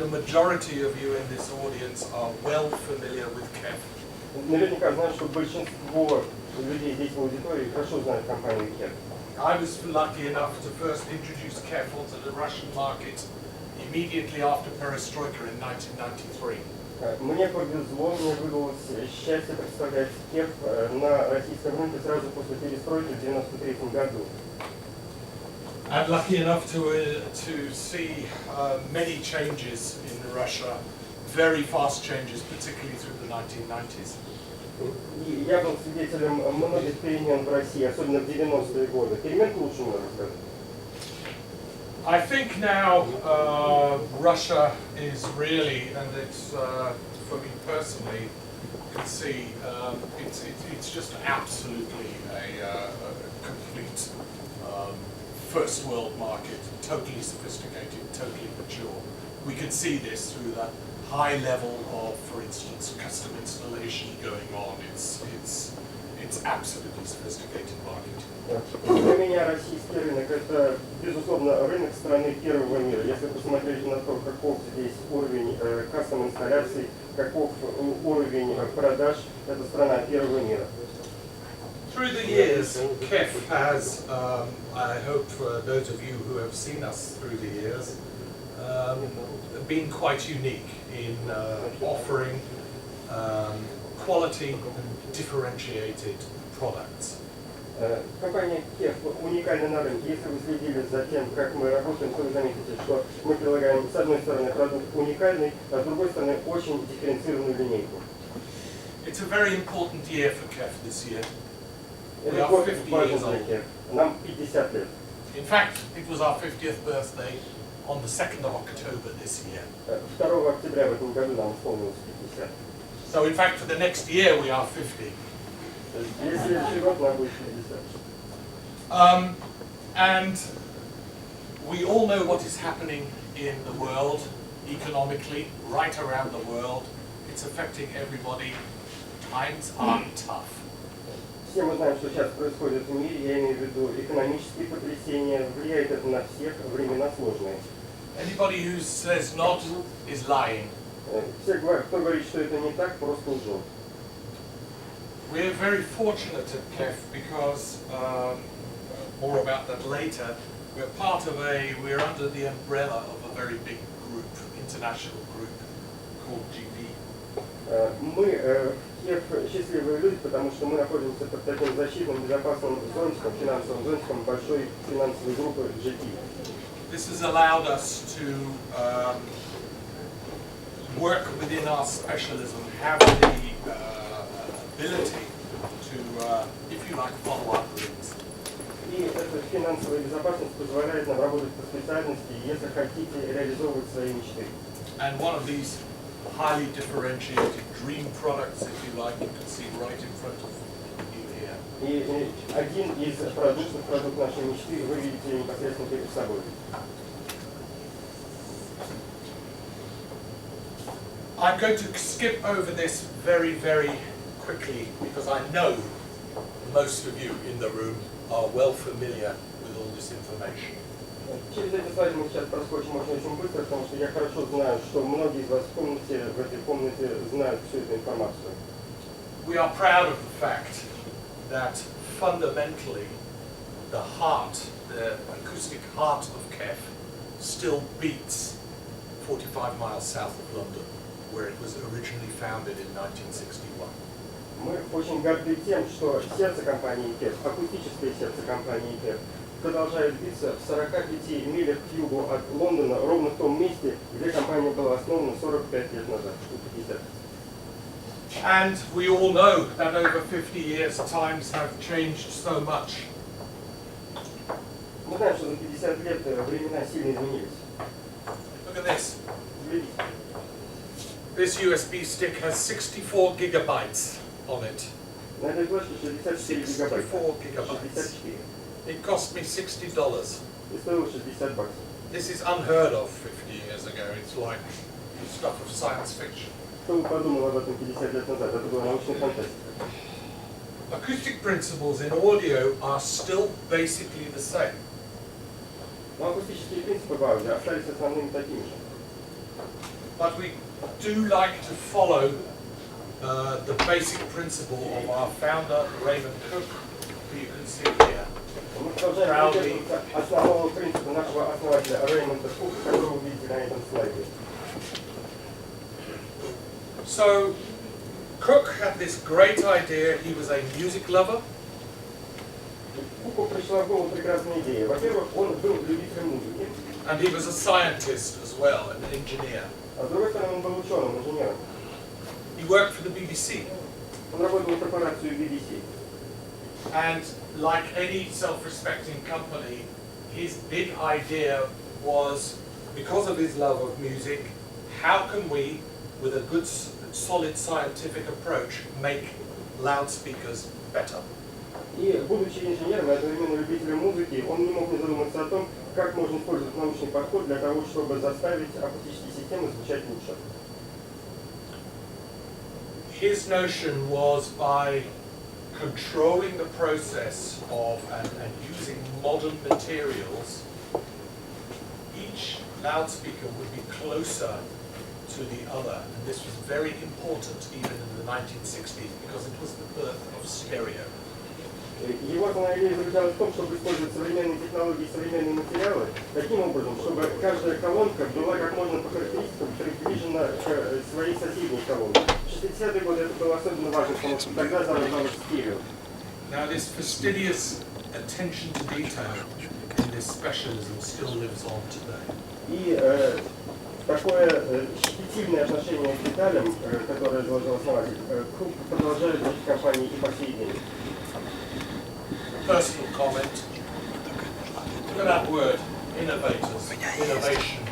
The majority of you in this audience are well familiar with KEF. Наверняка знаю, что большинство людей здесь в аудитории хорошо знают компанию KEF. I was lucky enough to first introduce KEF onto the Russian market immediately after Perestroika in 1993. Мне повезло, мне выдалось счастье представлять KEF на российском рынке сразу после перестройки в 1993 году. I'm lucky enough to see many changes in Russia, very fast changes, particularly through the 1990s. Я был свидетелем многих перемен в России, особенно в 90-е годы. Перемен к лучшему, надо сказать. I think now Russia is really, and it's for me personally, you can see it's just absolutely a complete first world market, totally sophisticated, totally mature. We can see this through the high level of, for instance, custom installation going on. It's absolutely sophisticated market. Для меня российский рынок – это, безусловно, рынок страны первого мира. Если посмотреть на то, каков здесь уровень кастом инсталляций, каков уровень продаж, это страна первого мира. Through the years, KEF has, I hope for those of you who have seen us through the years, been quite unique in offering quality and differentiated products. Компания KEF уникальна на рынке. Если вы следили за тем, как мы работаем, то вы заметите, что мы предлагаем с одной стороны продукт уникальный, а с другой стороны очень дифференцированную линейку. It's a very important year for KEF this year. We Это are год 50 важен years для old. KEF. Нам 50 лет. In fact, it was our 50th birthday on the 2nd of October this year. 2 октября в этом году нам исполнилось 50. So in fact, for the next year, we are 50. Если следующий год нам будет 50. And we all know what is happening in the world, economically, right around the world. It's affecting everybody. Times are tough. Все мы знаем, что сейчас происходит в мире, я имею в виду экономические потрясения, влияет это на всех, времена сложные. Anybody who says not is lying. Все, кто говорит, что это не так, просто лжет. We're very fortunate at KEF because, more about that later, we're under the umbrella of a very big group, international group called GP. Мы KEF счастливые люди, потому что мы находимся под таким защитным, безопасным зонтиком, финансовым зонтиком большой финансовой группы GP. This has allowed us to work within our specialism, have the ability to, if you like, follow our dreams. И эта финансовая безопасность позволяет нам работать по специальности, если хотите реализовывать свои мечты. And one of these highly differentiated dream products, if you like, you can see right in front of you here. И один из продуктов, продукт нашей мечты, вы видите непосредственно перед собой. I'm going to skip over this very, very quickly because I know most of you in the room are well familiar with all this information. Через эти слайды мы сейчас проскочим очень быстро, потому что я хорошо знаю, что многие из вас в этой комнате знают всю эту информацию. We are proud of the fact that fundamentally the heart, the acoustic heart of KEF still beats 45 miles south of London, where it was originally founded in 1961. Мы очень горды тем, что сердце компании KEF, акустическое сердце компании KEF, продолжает биться в 45 милях к югу от Лондона, ровно в том месте, где компания была основана 45 лет назад, 50. And we all know that over 50 years times have changed so much. Мы знаем, что за 50 лет времена сильно изменились. Look at this. This USB stick has 64 gigabytes on it. На этой флешке 64 гигабайта. 64. It cost me $60. И стоило 60 баксов. This is unheard of 50 years ago. It's like stuff of science fiction. Кто бы подумал об этом 50 лет назад? Это была научная фантастика. Acoustic principles in audio are still basically the same. Но акустические принципы в аудио остались основными такими же. but we do like to follow the basic principle of our founder, Raymond Cook, who you can see here. Мы продолжаем придерживаться основного принципа нашего основателя Реймонда Кука, которого вы видите на этом слайде. So, Cook had this great idea. He was a music lover. Куку пришла в голову прекрасная идея. Во-первых, он был любителем музыки. And he was a scientist as well, an engineer. А с другой стороны, он был ученым, инженером. He worked for the BBC. Он работал в корпорацию BBC. And like any self-respecting company, his big idea was, because of his love of music, how can we, with a good, solid scientific approach, make loudspeakers better? И, будучи инженером и одновременно любителем музыки, он не мог не задуматься о том, как можно использовать научный подход для того, чтобы заставить акустические системы звучать лучше. His notion was by controlling the process of and using modern materials, each loudspeaker would be closer to the other. And this was very important even in the 1960s because it was the birth of stereo. Его основная идея заключалась в том, чтобы использовать современные технологии и современные материалы таким образом, чтобы каждая колонка была как можно по характеристикам приближена к своей соседней колонке. В 60-е годы это было особенно важно, потому что тогда зарождалось стерео. Now this fastidious attention to detail in this specialism still lives on today. И такое щепетильное отношение к деталям, которое заложил основатель, Круг продолжает жить в компании и по сей день. Personal comment. Look at that word, innovators, innovation.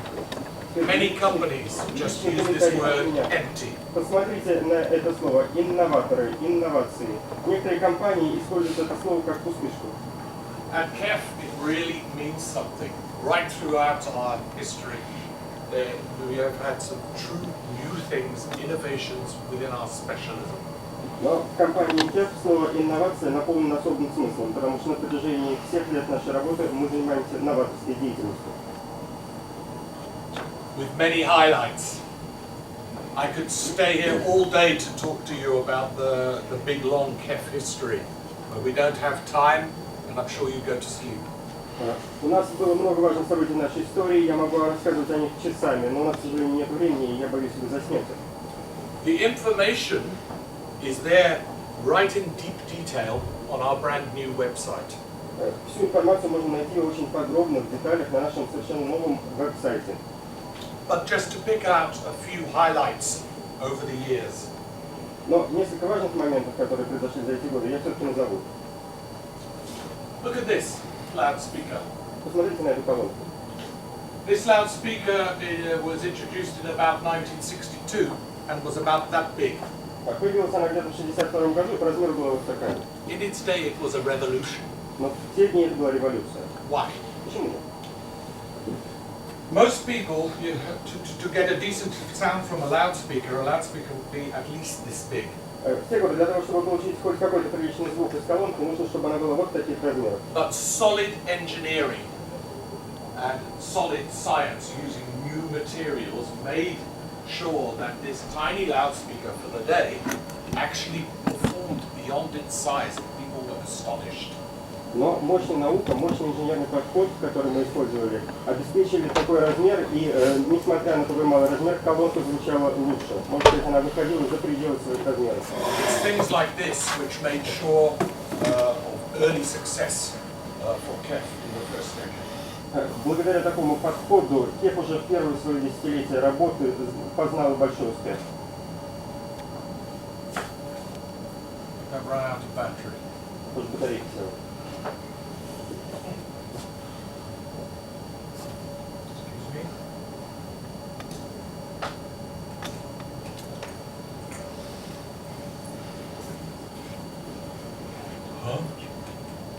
Many companies just use this word empty. Посмотрите на это слово инноваторы, инновации. Некоторые компании используют это слово как пустышку. At KEF it really means something. Right throughout our history, we have had some true new things, innovations within our specialism. Но в компании HiFi слово «инновация» наполнено особым смыслом, потому что на протяжении всех лет нашей работы мы занимаемся новаторской деятельностью. With many highlights. I could stay here all day to talk to you about the big long KEF history, but we don't have time, and I'm sure you go to sleep. У нас было много важных событий в нашей истории, я могу рассказывать о них часами, но у нас, к сожалению, нет времени, и я боюсь, вы заснете. The information is there right in deep detail on our brand new website. Всю информацию можно найти очень подробно в деталях на нашем совершенно новом веб-сайте. But just to pick out a few highlights over the years. Но несколько важных моментов, которые произошли за эти годы, я все-таки назову. Look at this loudspeaker. Посмотрите на эту колонку. This loudspeaker was introduced in about 1962 and was about that big. Появилась она где-то в 1962 году, и по размеру была вот такая. In its day it was a revolution. Но в те дни это была революция. Why? Почему? Most people, to get a decent sound from a loudspeaker would be at least this big. В те годы для того, чтобы получить хоть какой-то приличный звук из колонки, нужно, чтобы она была вот таких размеров. But solid engineering and solid science using new materials made sure that this tiny loudspeaker for the day actually performed beyond its size, and people were astonished. Но мощная наука, мощный инженерный подход, который мы использовали, обеспечили такой размер, и несмотря на такой малый размер, колонка звучала лучше. Может быть, она выходила за пределы своих размеров. It's things like this which made sure of early success for KEF in the first decade. Благодаря такому подходу, KEF уже в первое свое десятилетие работы познал большой успех. I've run out of battery. Может, батарейки села.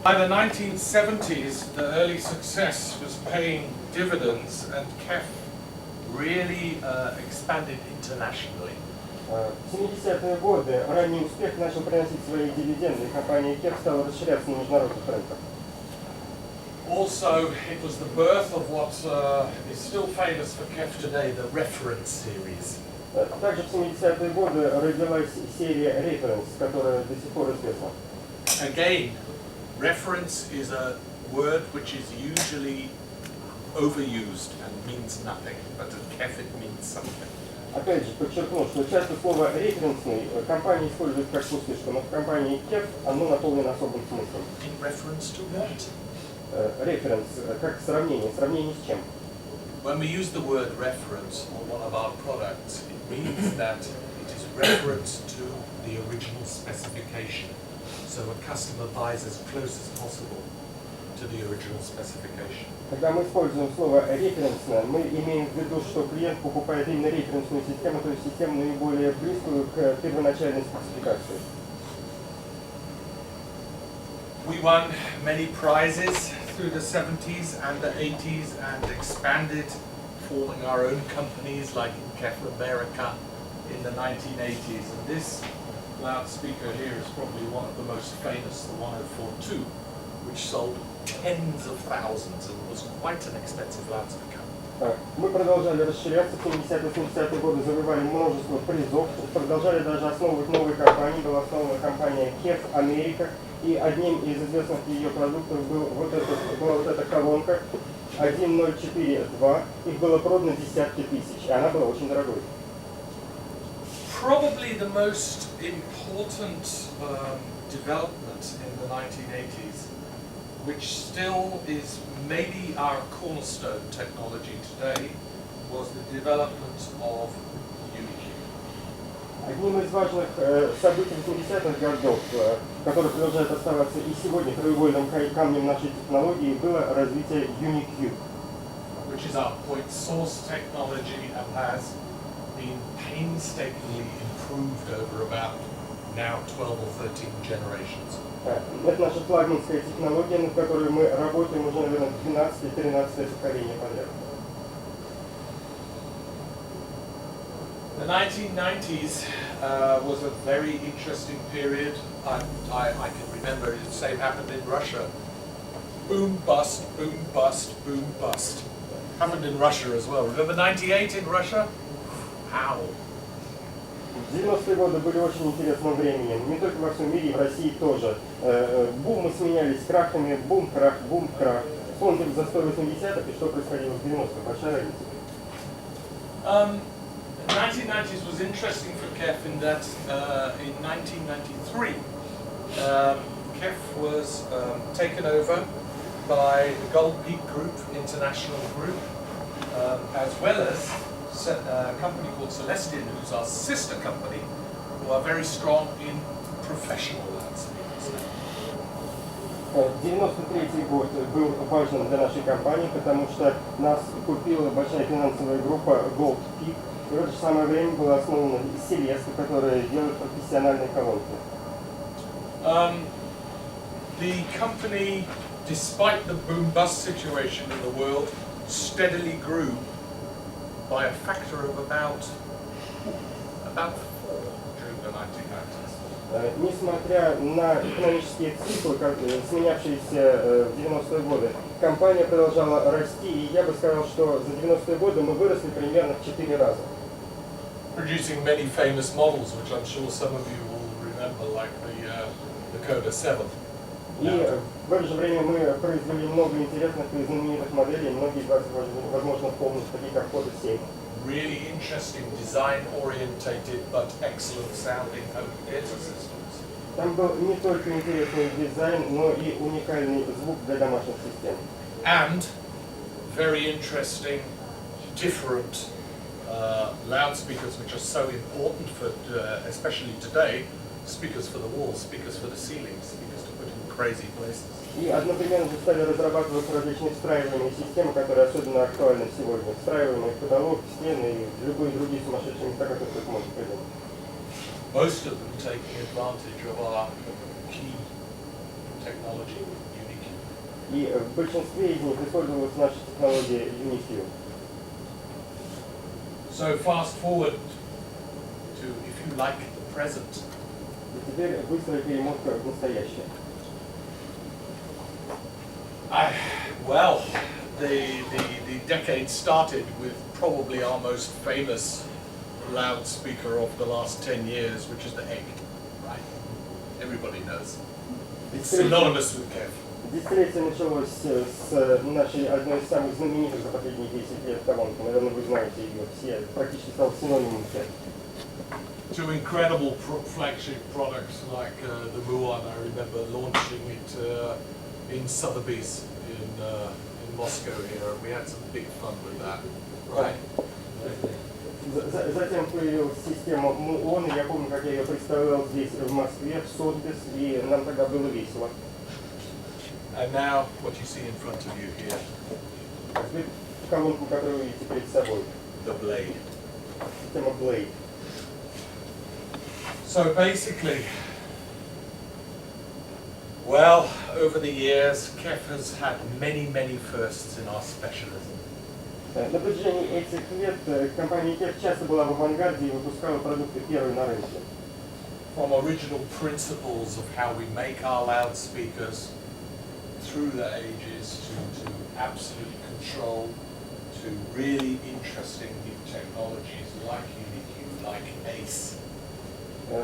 By the 1970s, the early success was paying dividends, and KEF really expanded internationally. В 70-е годы ранний успех начал приносить свои дивиденды, и компания KEF стала расширяться на международных рынках. Also, it was the birth of what is still famous for KEF today, the reference series. Также в 70-е годы родилась серия Reference, которая до сих пор известна. Again, reference is a word which is usually overused and means nothing, but at KEF it means something. Опять же, подчеркну, что часто слово «референсный» компания использует как пустышку, но в компании KEF оно наполнено особым смыслом. In reference to what? Референс, как сравнение. Сравнение с чем? When we use the word reference on one of our products, it means that it is reference to the original specification. So a customer buys as close as possible to the original specification. Когда мы используем слово «референсно», мы имеем в виду, что клиент покупает именно референсную систему, то есть систему наиболее близкую к первоначальной спецификации. We won many prizes through the 70s and the 80s and expanded, forming our own companies like KEF America in the 1980s. And this loudspeaker here is probably one of the most famous, the 1042, which sold tens of thousands and was quite an expensive loudspeaker. Мы продолжали расширяться, в 70-80-е годы завоевали множество призов, продолжали даже основывать новые компании, была основана компания KEF Америка, и одним из известных ее продуктов была вот эта колонка 1042, их было продано десятки тысяч, и она была очень дорогой. Probably the most important development in the 1980s, which still is maybe our cornerstone technology today, was the development of UniQ. Одним из важных событий 80-х годов, которое продолжает оставаться и сегодня краеугольным камнем нашей технологии, было развитие UniQ. Which is our point source technology and has been painstakingly improved over about now 12 or 13 generations. Это наша флагманская технология, над которой мы работаем уже, наверное, 12-13 поколение подряд. The 1990s was a very interesting period. I can remember the same happened in Russia. Boom, bust, boom, bust, boom, bust. Happened in Russia as well. Remember 98 in Russia? How? 90-е годы были очень интересным временем, не только во всем мире, и в России тоже. Бумы сменялись крахами, бум, крах, бум, крах. Вспомните застой 80-х и что происходило в 90-х, большая разница. The 1990s was interesting for KEF in that in 1993 KEF was taken over by the Gold Peak Group, international group, as well as a company called Celestian, who's our sister company, who are very strong in professional loudspeakers. 93-й год был важным для нашей компании, потому что нас купила большая финансовая группа Gold Peak. И в это же самое время была основана Celestian, которая делает профессиональные колонки. The company, despite the boom-bust situation in the world, steadily grew by a factor of about 4 during the 1990s. Несмотря на экономические циклы, сменявшиеся в 90-е годы, компания продолжала расти, и я бы сказал, что за 90-е годы мы выросли примерно в 4 раза. Producing many famous models, which I'm sure some of you will remember, like the Coda 7. И в это же время мы произвели много интересных и знаменитых моделей, многие из вас, возможно, помнят, такие как Coda 7. Really interesting, design-orientated, but excellent sounding home theater systems. Там был не только интересный дизайн, но и уникальный звук для домашних систем. And very interesting, different loudspeakers, which are so important for, especially today, speakers for the walls, speakers for the ceilings, speakers to put in crazy places. И одновременно же стали разрабатываться различные встраиваемые системы, которые особенно актуальны сегодня. Встраиваемые в потолок, в стены и в любые другие сумасшедшие места, которые только можно придумать. Most of them taking advantage of our key technology, UniQ. И в большинстве из них использовалась наша технология UniQ. So fast forward to, if you like, the present. И теперь быстрая перемотка в настоящее. Well, the decade started with probably our most famous loudspeaker of the last 10 years, which is the egg, right? Everybody knows. It's synonymous with KEF. Десятилетие началось с нашей одной из самых знаменитых за последние 10 лет колонки. Наверное, вы знаете ее все. Практически стал синонимом KEF. To incredible flagship products like the Muon. I remember launching it in Sotheby's in Moscow here. We had some big fun with that, right? Затем появилась система Muon. Я помню, как я ее представлял здесь, в Москве, в Sotheby's, и нам тогда было весело. And now, what you see in front of you here, Колонку, которую вы видите перед собой. the blade. Система Blade. So basically, well, over the years, KEF has had many, many firsts in our specialism. На протяжении этих лет компания KEF часто была в авангарде и выпускала продукты первой на рынке. From original principles of how we make our loudspeakers through the ages to absolute control to really interesting new technologies like UniQ, like ACE.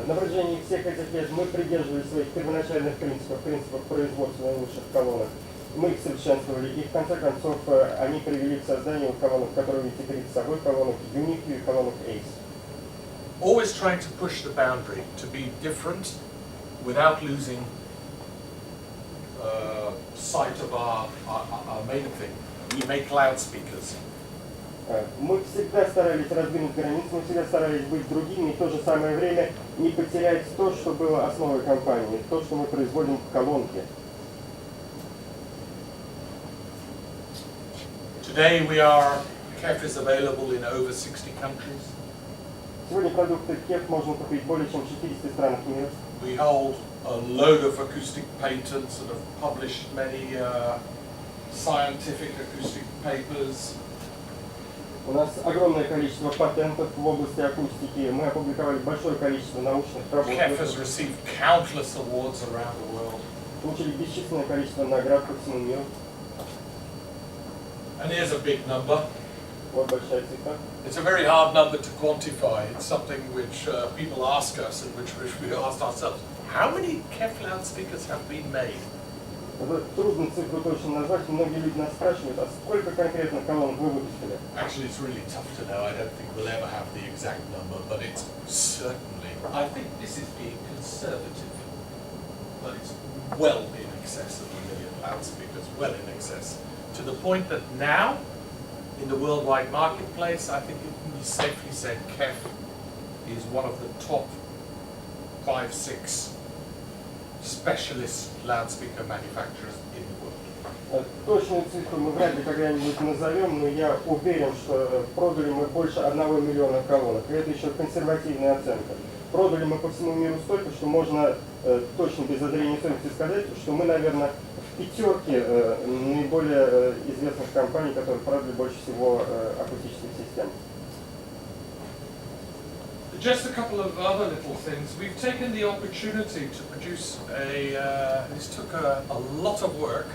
На протяжении всех этих лет мы придерживались своих первоначальных принципов производства наилучших колонок. Мы их совершенствовали, и в конце концов они привели к созданию колонок, которые видите перед собой, колонок UniQ и колонок ACE. Always trying to push the boundary, to be different without losing sight of our main thing. We make loudspeakers. Мы всегда старались раздвинуть границы, мы всегда старались быть другими и в то же самое время не потерять то, что было основой компании, то, что мы производим в колонке. Today KEF is available in over 60 countries. Сегодня продукты KEF можно купить более чем в 60 странах мира. We hold a load of acoustic patents and have published many scientific acoustic papers. У нас огромное количество патентов в области акустики. Мы опубликовали большое количество научных работ. KEF has received countless awards around the world. Получили бесчисленное количество наград по всему миру. And here's a big number. Вот большая цифра. It's a very hard number to quantify. It's something which people ask us and which we asked ourselves. How many KEF loudspeakers have been made? Это трудно цифру точно назвать. Многие люди нас спрашивают, а сколько конкретно колонок вы выпустили? Actually, it's really tough to know. I don't think we'll ever have the exact number, but it's certainly, I think this is being conservative, but it's well in excess of 1 million loudspeakers, well in excess. To the point that now, in the worldwide marketplace, I think it can be safely said KEF is one of the top 5-6 specialist loudspeaker manufacturers in the world. Точную цифру мы вряд ли когда-нибудь назовем, но я уверен, что продали мы больше 1 миллиона колонок. И это еще консервативная оценка. Продали мы по всему миру столько, что можно точно без зазрения совести сказать, что мы, наверное, в пятерке наиболее известных компаний, которые продали больше всего акустических систем. Just a couple of other little things. We've taken the opportunity to produce this took a lot of work,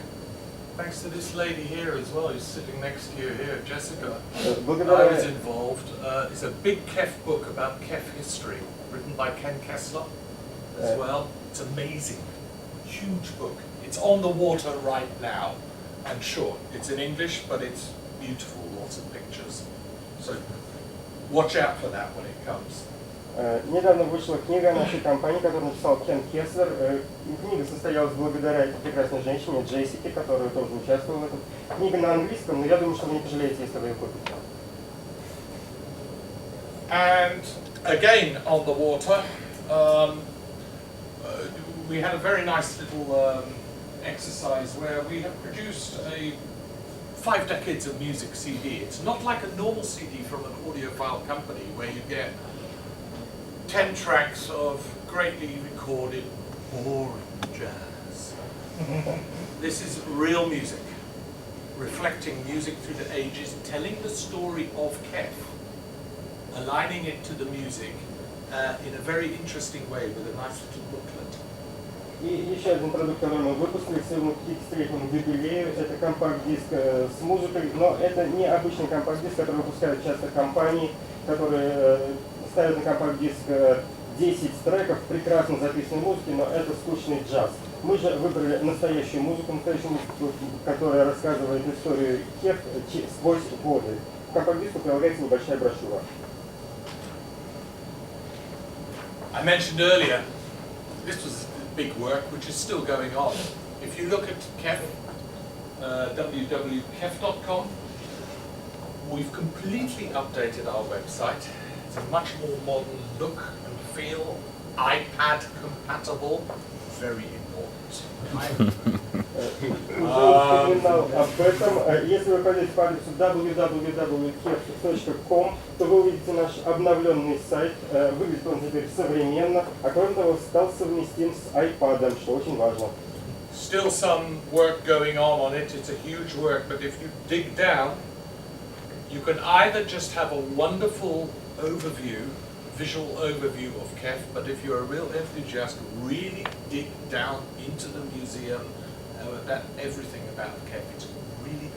thanks to this lady here as well, who's sitting next to you here, Jessica. I was involved. It's a big KEF book about KEF history, written by Ken Kessler as well. It's amazing. Huge book. It's on the water right now, and short. It's in English, but it's beautiful, lots of pictures. So watch out for that when it comes. Недавно вышла книга нашей компании, которую написал Кен Кеслер. Книга состоялась благодаря этой прекрасной женщине Джессике, которая тоже участвовала в этом. Книга на английском, но я думаю, что вы не пожалеете, если вы ее купите. And again on the water, we had a very nice little exercise where we have produced a 5 decades of music CD. It's not like a normal CD from an audiophile company where you get 10 tracks of greatly recorded boring jazz. This is real music, reflecting music through the ages, telling the story of KEF, aligning it to the music in a very interesting way with a nice little booklet. И еще один продукт, который мы выпустили к своему 50-летнему юбилею, это компакт-диск с музыкой, но это не обычный компакт-диск, который выпускают часто компании, которые ставят на компакт-диск 10 треков прекрасно записанной музыки, но это скучный джаз. Мы же выбрали настоящую музыку, которая рассказывает историю Кеф сквозь годы. К компакт-диску прилагается небольшая брошюра. I mentioned earlier, this was big work which is still going on. If you look at Kef, www.kef.com, we've completely updated our website. It's a much more modern look and feel, iPad compatible, very important. Уже упоминал об этом. Если вы пойдете по адресу www.kef.com, то вы увидите наш обновленный сайт. Выглядит он теперь современно, а кроме того стал совместим с iPad, что очень важно. Still some work going on it. It's a huge work, but if you dig down, you can either just have a wonderful overview, visual overview of Kef, but if you're a real enthusiast, really dig down into the museum, everything about Kef. It's really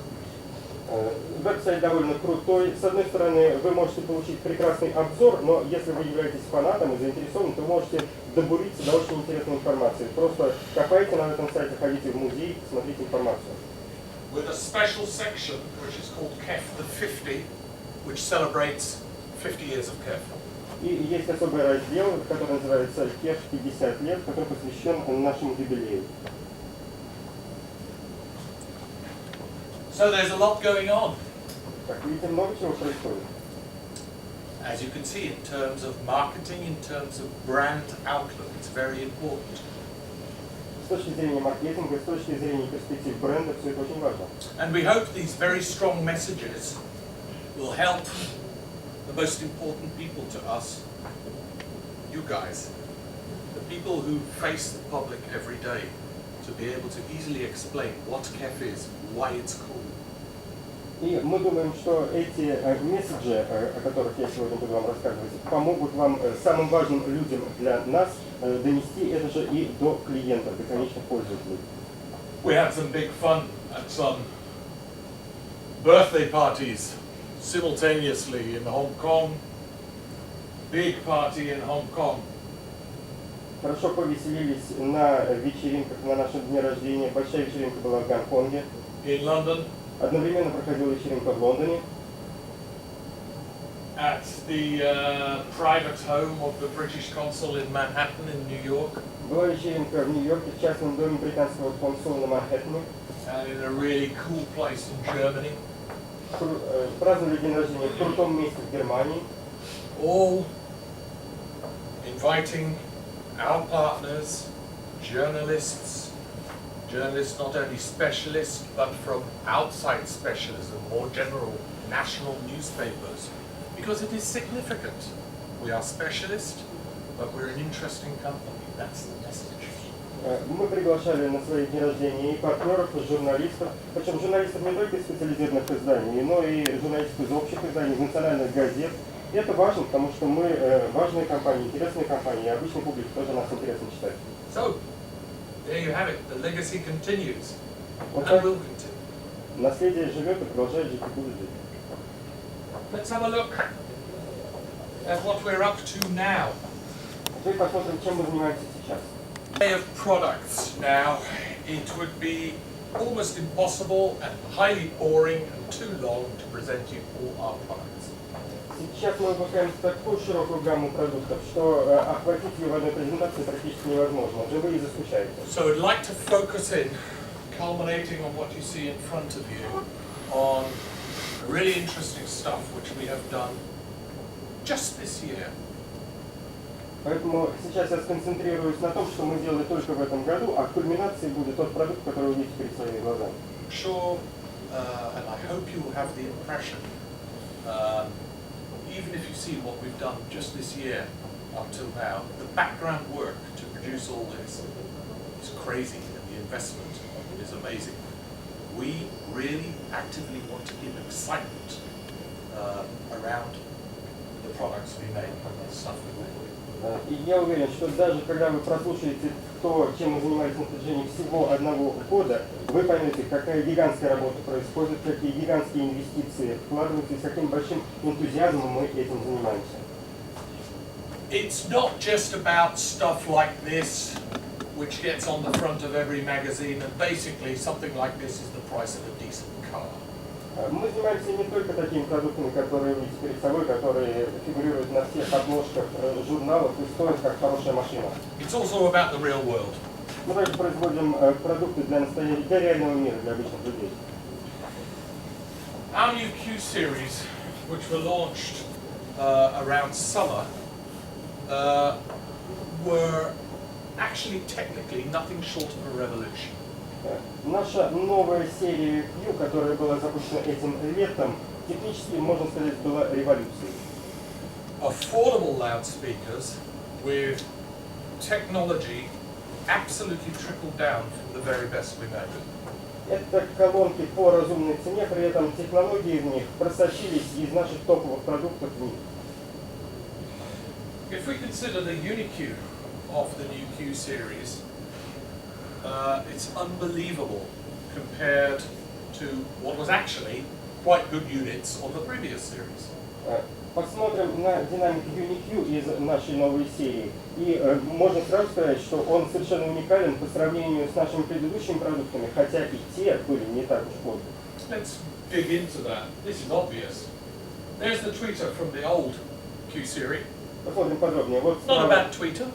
cool. Веб-сайт довольно крутой. С одной стороны, вы можете получить прекрасный обзор, но если вы являетесь фанатом и заинтересованы, то можете добуриться до очень интересной информации. Просто копайте на этом сайте, ходите в музей, смотрите информацию. With a special section which is called Kef the 50, which celebrates 50 years of Kef. И есть особый раздел, который называется «Кеф 50 лет», который посвящен нашему юбилею. So there's a lot going on. Так, видите, много чего происходит. As you can see, in terms of marketing, in terms of brand outlook, it's very important. С точки зрения маркетинга, с точки зрения перспектив бренда, все это очень важно. And we hope these very strong messages will help the most important people to us, you guys, the people who face the public every day, to be able to easily explain what Kef is, why it's cool. И мы думаем, что эти месседжи, о которых я сегодня буду вам рассказывать, помогут вам, самым важным людям для нас, донести это же и до клиентов, до конечных пользователей. We had some big fun at some birthday parties simultaneously in Hong Kong. Big party in Hong Kong. Хорошо повеселились на вечеринках на нашем дне рождения. Большая вечеринка была в Гонконге. In London. Одновременно проходила вечеринка в Лондоне. At the private home of the British consul in Manhattan in New York. Была вечеринка в Нью-Йорке в частном доме британского консула на Манхэттене. And in a really cool place in Germany. Праздновали день рождения в крутом месте в Германии. All inviting our partners, journalists not only specialists, but from outside specialism, more general national newspapers, because it is significant. We are specialists, but we're an interesting company. That's the message. Мы приглашали на свои дни рождения и партнеров, и журналистов, причем журналистов не только из специализированных изданий, но и журналистов из общих изданий, из национальных газет. И это важно, потому что мы важные компании, интересные компании, и обычной публике тоже нас интересно читать. So, there you have it. The legacy continues Вот and так. will continue. Наследие живет и продолжает жить, и будет жить. Let's have a look at what we're up to now. Теперь посмотрим, чем мы занимаемся сейчас. Of products now, it would be almost impossible and highly boring and too long to present you all our products. Сейчас мы выпускаем такую широкую гамму продуктов, что охватить ее в одной презентации практически невозможно. Уже вы и заскучаете. So I'd like to focus in, culminating on what you see in front of you, on really interesting stuff which we have done just this year. Поэтому сейчас я сконцентрируюсь на том, что мы делали только в этом году, а кульминацией будет тот продукт, который вы видите перед своими глазами. I'm sure, and I hope you will have the impression, even if you see what we've done just this year up till now, the background work to produce all this is crazy and the investment is amazing. We really actively want to give excitement around the products we make and the stuff we make. И я уверен, что даже когда вы прослушаете то, чем мы занимались на протяжении всего одного года, вы поймете, какая гигантская работа происходит, какие гигантские инвестиции вкладываются и с каким большим энтузиазмом мы этим занимаемся. It's not just about stuff like this, which gets on the front of every magazine, and basically something like this is the price of a decent car. Мы занимаемся не только такими продуктами, которые вы видите перед собой, которые фигурируют на всех обложках журналов и стоят как хорошая машина. It's also about the real world. Мы также производим продукты для реального мира, для обычных людей. Our new Q series, which were launched around summer, were actually technically nothing short of a revolution. Наша новая серия Q, которая была запущена этим летом, технически, можно сказать, была революцией. Affordable loudspeakers with technology absolutely trickled down from the very best we know. Это колонки по разумной цене, при этом технологии в них просочились из наших топовых продуктов в них. If we consider the UniQ of the new Q series, it's unbelievable compared to what was actually quite good units on the previous series. Посмотрим на динамику UniQ из нашей новой серии. И можно сразу сказать, что он совершенно уникален по сравнению с нашими предыдущими продуктами, хотя и те были не так уж плохи. Let's dig into that. This is obvious. There's the tweeter from the old Q series. Посмотрим подробнее. Вот Not a bad tweeter.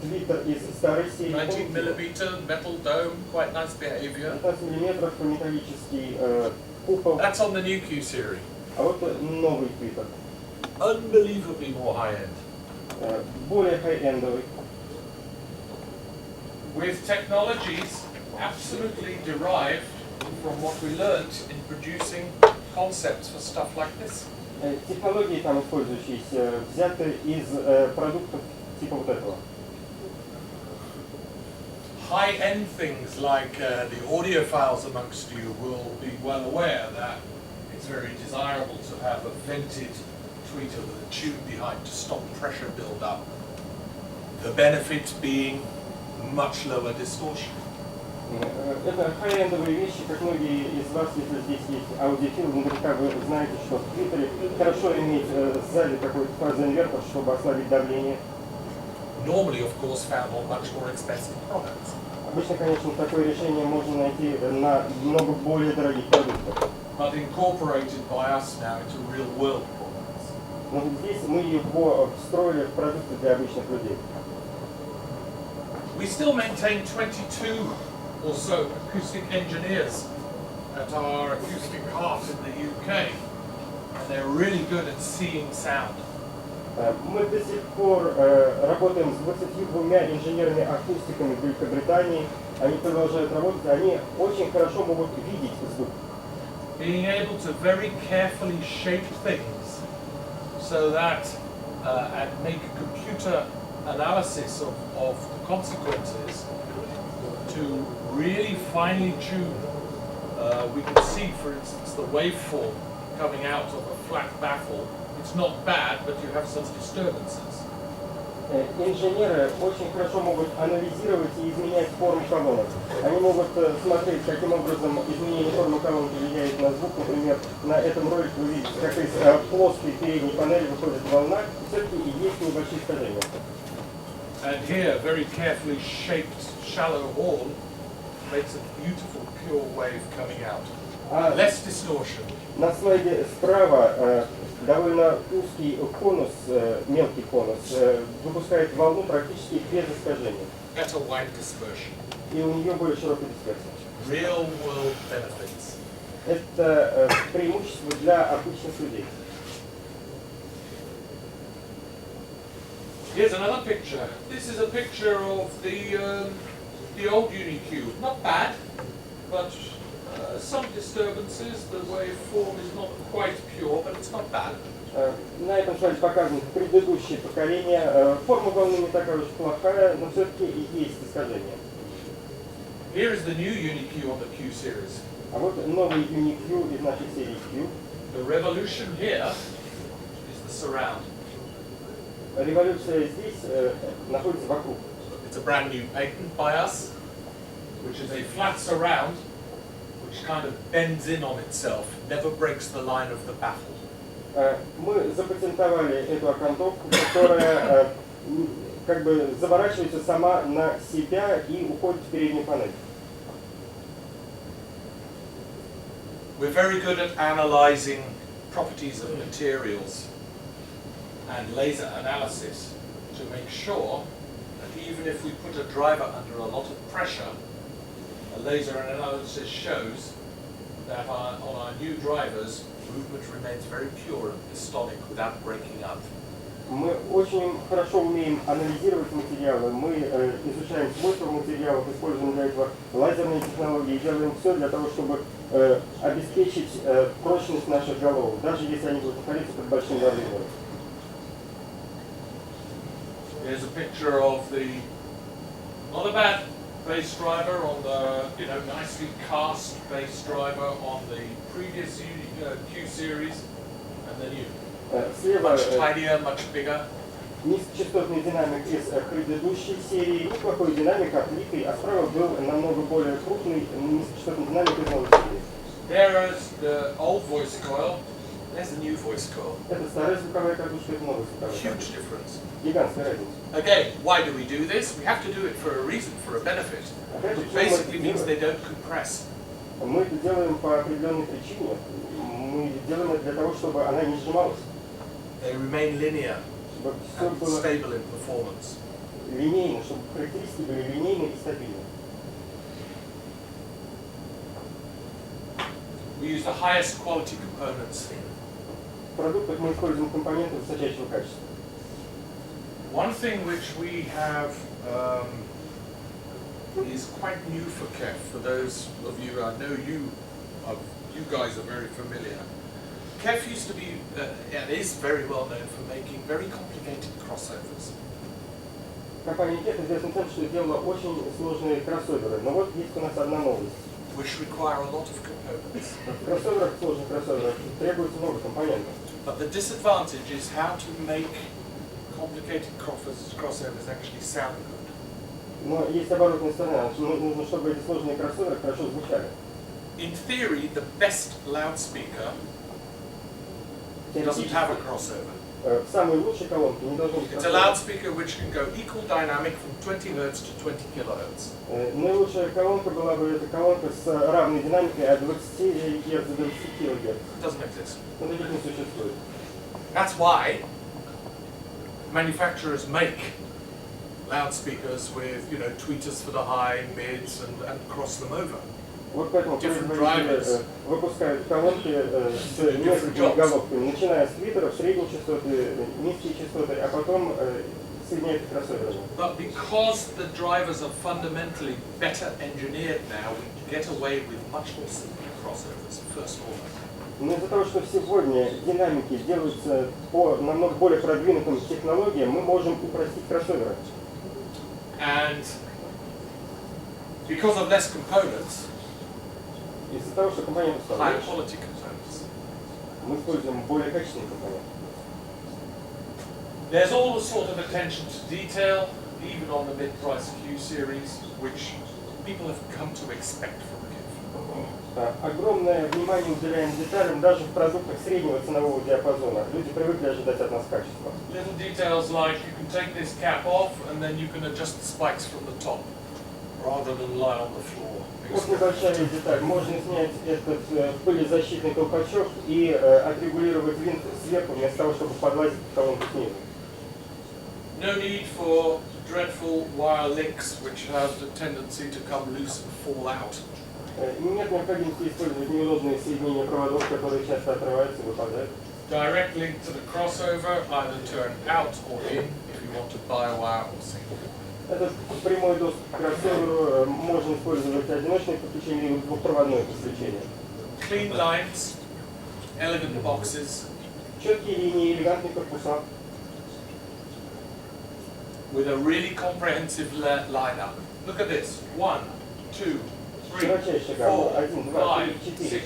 твиттер из старой серии. 19mm metal dome, quite nice behavior. 15 миллиметров металлический купол. That's on the new Q series. А вот новый твиттер. Unbelievably more high-end. Более хай-эндовый. With technologies absolutely derived from what we learned in producing concepts for stuff like this. Технологии там использующиеся взяты из продуктов типа вот этого. High-end things like the audiophiles amongst you will be well aware that it's very desirable to have a vented tweeter with a tube behind to stop pressure build-up. The benefit being much lower distortion. Это хай-эндовые вещи, как многие из вас, если здесь есть аудиофил, наверняка вы знаете, что в твиттере хорошо иметь сзади какой-то фазоинвертор, чтобы ослабить давление. Normally, of course, found on much more expensive products. Обычно, конечно, такое решение можно найти на много более дорогих продуктах. But incorporated by us now into real-world products. Но здесь мы его встроили в продукты для обычных людей. We still maintain 22 or so acoustic engineers at our acoustic heart in the UK, and they're really good at seeing sound. Мы до сих пор работаем с 22 инженерами-акустиками в Великобритании. Они продолжают работать, они очень хорошо могут видеть звук. Being able to very carefully shape things so that and make computer analysis of the consequences to really finely tune. We can see, for instance, the waveform coming out of a flat baffle. It's not bad, but you have some disturbances. Инженеры очень хорошо могут анализировать и изменять форму колонок. Они могут смотреть, каким образом изменение формы колонки влияет на звук. Например, на этом ролике вы видите, как из плоской передней панели выходит волна, и все-таки есть небольшие искажения. And here, very carefully shaped shallow horn makes a beautiful pure wave coming out. Less distortion. На слайде справа довольно узкий конус, мелкий конус, выпускает волну практически без искажения. Better wide dispersion. И у нее более широкая дисперсия. Real world benefits. Это преимущество для обычных людей. Here's another picture. This is a picture of the old UniQ. Not bad, but some disturbances. The waveform is not quite pure, but it's not bad. На этом слайде показано предыдущее поколение. Форма волны не такая уж плохая, но все-таки и есть искажения. Here is the new UniQ on the Q series. А вот новый UniQ из нашей серии Q. The revolution here is the surround. Революция здесь находится вокруг. It's a brand new patent by us, which is a flat surround, which kind of bends in on itself, never breaks the line of the baffle. Мы запатентовали эту окантовку, которая как бы заворачивается сама на себя и уходит в переднюю панель. We're very good at analyzing properties of materials and laser analysis to make sure that even if we put a driver under a lot of pressure, a laser analysis shows that on our new drivers, movement remains very pure and pistonic without breaking up. Мы очень хорошо умеем анализировать материалы, мы изучаем свойства материалов, используем для этого лазерные технологии, делаем все для того, чтобы обеспечить прочность наших голов, даже если они будут находиться под большим давлением. Here's a picture of the not a bad base driver on the nicely cast base driver on the previous Q series and the new. Much tidier, much bigger. Низкочастотный динамик из предыдущей серии, неплохой динамик, отлитый, а справа был намного более крупный низкочастотный динамик из новой серии. There's the old voice coil. There's the new voice coil. Это старая звуковая катушка, это новая звуковая катушка. Huge difference. Гигантская разница. Again, why do we do this? We have to do it for a reason, for a benefit. It basically means they don't compress. Мы это делаем по определенной причине. Мы делаем это для того, чтобы она не сжималась. They remain linear Все and было stable in performance. линейно, чтобы характеристики были линейны и стабильны. We use the highest quality components. В продуктах мы используем компоненты высочайшего качества. One thing which we have is quite new for KEF. For those of you, I know you guys are very familiar. KEF used to be, and is very well known for making very complicated crossovers. Компания KEF известна тем, что делала очень сложные кроссоверы. Но вот есть у нас одна новость. Which require a lot of components. В кроссоверах, сложных кроссоверах, требуется много компонентов. But the disadvantage is how to make complicated crossovers actually sound good. Но есть оборотная сторона. Нужно, чтобы эти сложные кроссоверы хорошо звучали. In theory, the best loudspeaker doesn't have a crossover. Самые лучшие колонки не должны быть It's a loudspeaker which can go equal dynamic from 20 Hz to 20 kHz. Наилучшая колонка была бы эта колонка с равной динамикой от 20 Гц до 20 кГц. Doesn't exist. Но таких не существует. That's why manufacturers make loudspeakers with, tweeters for the high, mids, and cross them over. Вот поэтому производители выпускают колонки с несколькими головками, начиная с твиттеров, средние частоты, низкие частоты, а потом соединяют их кроссоверами. But because the drivers are fundamentally better engineered now, we get away with much more simple crossovers, first order. Но из-за того, что сегодня динамики делаются по намного более продвинутым технологиям, мы можем упростить кроссоверы. And because of less components, Из-за того, что компоненты стали high меньше, quality components, мы используем более качественные компоненты. there's all the sort of attention to detail, even on the mid-price Q series, which people have come to expect from KEF. Огромное внимание уделяем деталям даже в продуктах среднего ценового диапазона. Люди привыкли ожидать от нас качества. Little details like you can take this cap off and then you can adjust the spikes from the top, rather than lie on the floor. Вот небольшая деталь. Можно снять этот пылезащитный колпачок и отрегулировать винт сверху, вместо того, чтобы подлазить в колонку снизу. No need for dreadful wire links which have the tendency to come loose and fall out. Нет необходимости использовать неудобные соединения проводов, которые часто отрываются и выпадают. Direct link to the crossover, either turn out or in if you want to buy a wire or single. Этот прямой доступ к кроссоверу можно использовать одиночное подключение или двухпроводное подключение. Clean lines, elegant boxes, Четкие линии, элегантные корпуса. with a really comprehensive lineup. Look at this. 1, 2, 3, 4, 5,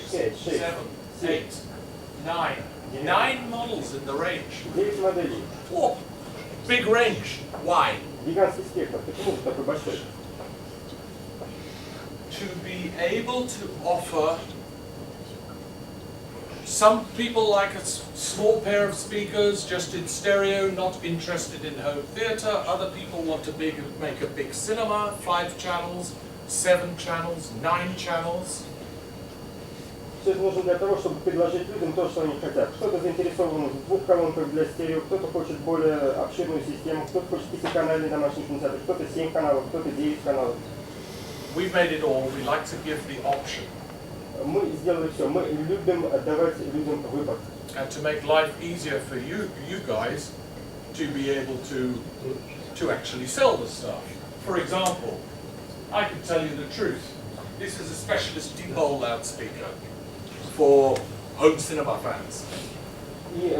6, 7, 8, 9. 9 models in the range. 9 моделей. Whoa. Big range. Why? Гигантский спектр. Почему же такой большой? To be able to offer, some people like a small pair of speakers just in stereo, not interested in home theatre. Other people want to make a big cinema, 5 channels, 7 channels, 9 channels. Все это нужно для того, чтобы предложить людям то, что они хотят. Кто-то заинтересован в 2 колонках для стерео, кто-то хочет более обширную систему, кто-то хочет 5-канальный домашний кинотеатр, кто-то 7 каналов, кто-то 9 каналов. We've made it all. We like to give the option. Мы сделали все. Мы любим давать людям выбор. And to make life easier for you guys to be able to actually sell the stuff. For example, I can tell you the truth. This is a specialist dipole loudspeaker for home cinema fans. И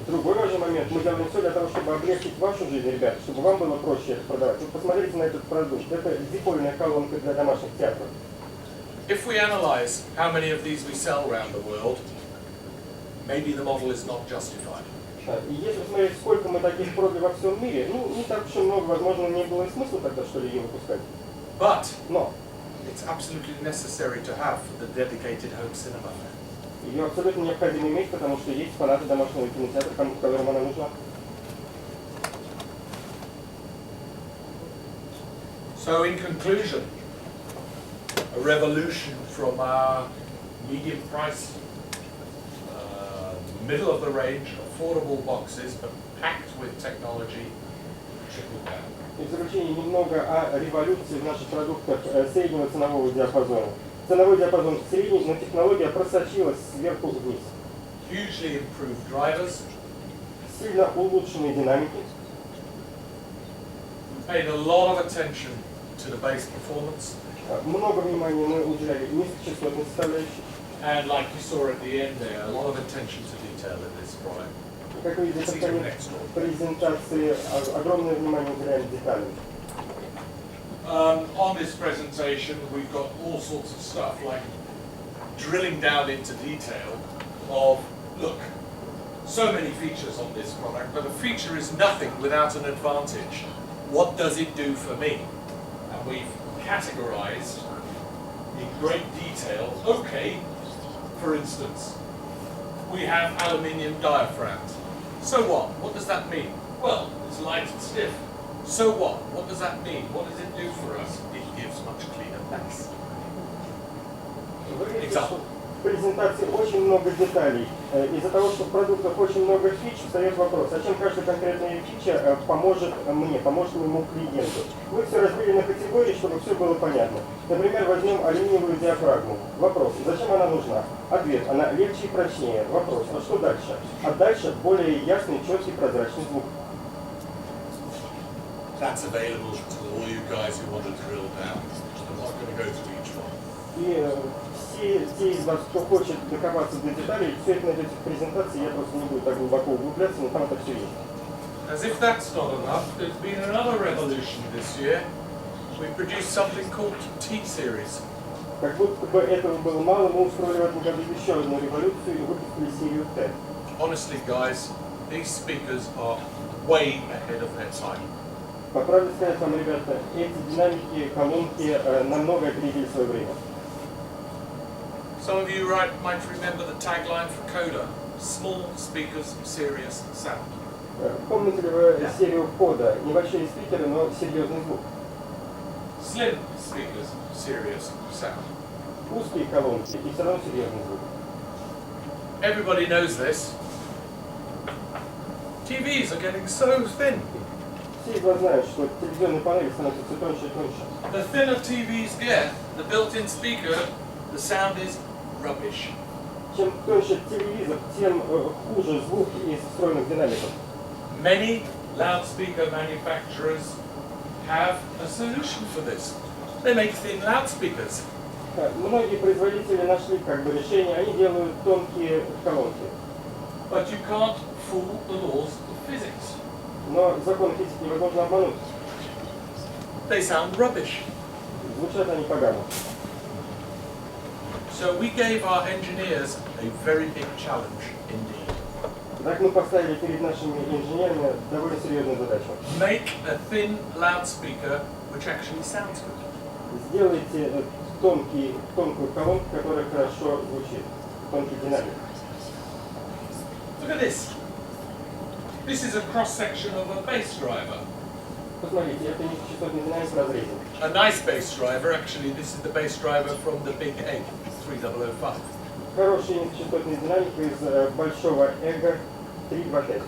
другой важный момент. Мы делаем все для того, чтобы облегчить вашу жизнь, ребят, чтобы вам было проще это продавать. Вот посмотрите на этот продукт. Это дипольная колонка для домашних театров. If we analyze how many of these we sell around the world, maybe the model is not justified. И если посмотреть, сколько мы таких продали во всем мире, ну, не так уж и много, возможно, не было и смысла тогда, что ли, ее выпускать. But Но it's absolutely necessary to have for the dedicated home cinema fan. ее абсолютно необходимо иметь, потому что есть фанаты домашнего кинотеатра, которым она нужна. So in conclusion, a revolution from our medium price, middle of the range, affordable boxes, but packed with technology, trickled down. И в заключение немного о революции в наших продуктах среднего ценового диапазона. Ценовой диапазон средний, но технология просочилась сверху вниз. Hugely improved drivers, Сильно улучшенные динамики. paid a lot of attention to the bass performance, Много внимания мы уделяли низкочастотной составляющей. and like you saw at the end there, a lot of attention to detail in this product. Как вы видите, в конце презентации огромное внимание уделяем деталям. On this presentation, we've got all sorts of stuff, like drilling down into detail of, look, so many features on this product, but a feature is nothing without an advantage. What does it do for me? And we've categorized in great detail. Okay, for instance, we have aluminium diaphragms. So what? What does that mean? Well, it's light and stiff. So what? What does that mean? What does it do for us? It gives much cleaner bass. Вы видите, Example. что в презентации очень много деталей. Из-за того, что в продуктах очень много фич, встает вопрос, а чем каждая конкретная фича поможет мне, поможет моему клиенту. Вы все разбили на категории, чтобы все было понятно. Например, возьмем алюминиевую диафрагму. Вопрос, зачем она нужна? Ответ, она легче и прочнее. Вопрос, а что дальше? А дальше более ясный, четкий, прозрачный звук. That's available to all you guys who want to drill down. I'm not going to go through each one. И все те из вас, кто хочет докопаться до деталей, все это найдете в презентации, я просто не буду так глубоко углубляться, но там это все есть. As if that's not enough, there's been another revolution this year. We produced something called T-Series. Как будто бы этого было мало, мы устроили в этом году еще одну революцию и выпустили серию T. Honestly, guys, these speakers are way ahead of their time. По правде сказать вам, ребята, эти динамики, колонки намного опередили свое время. Some of you might remember the tagline for Coda: small speakers, serious sound. Помните ли вы серию Кода? Небольшие спикеры, но серьезный звук. Slim speakers, serious sound. Узкие колонки и все равно серьезный звук. Everybody knows this. TVs are getting so thin. Все из вас знают, что телевизионные панели становятся все тоньше и тоньше. The thinner TVs get, the built-in speaker, the sound is rubbish. Чем тоньше телевизор, тем хуже звук из встроенных динамиков. Many loudspeaker manufacturers have a solution for this. They make thin loudspeakers. Многие производители нашли как бы решение, они делают тонкие колонки. But you can't fool the laws of physics. Но законы физики невозможно обмануть. They sound rubbish. Звучат они погано. So we gave our engineers a very big challenge indeed. Так мы поставили перед нашими инженерами довольно серьезную задачу. Make a thin loudspeaker which actually sounds good. Сделайте тонкую колонку, которая хорошо звучит, тонкий динамик. Look at this. This is a cross-section of a bass driver. Посмотрите, это низкочастотный динамик в разрезе. A nice bass driver, actually, this is the bass driver from the Big 8, 3005. Хороший низкочастотный динамик из большого эго 325.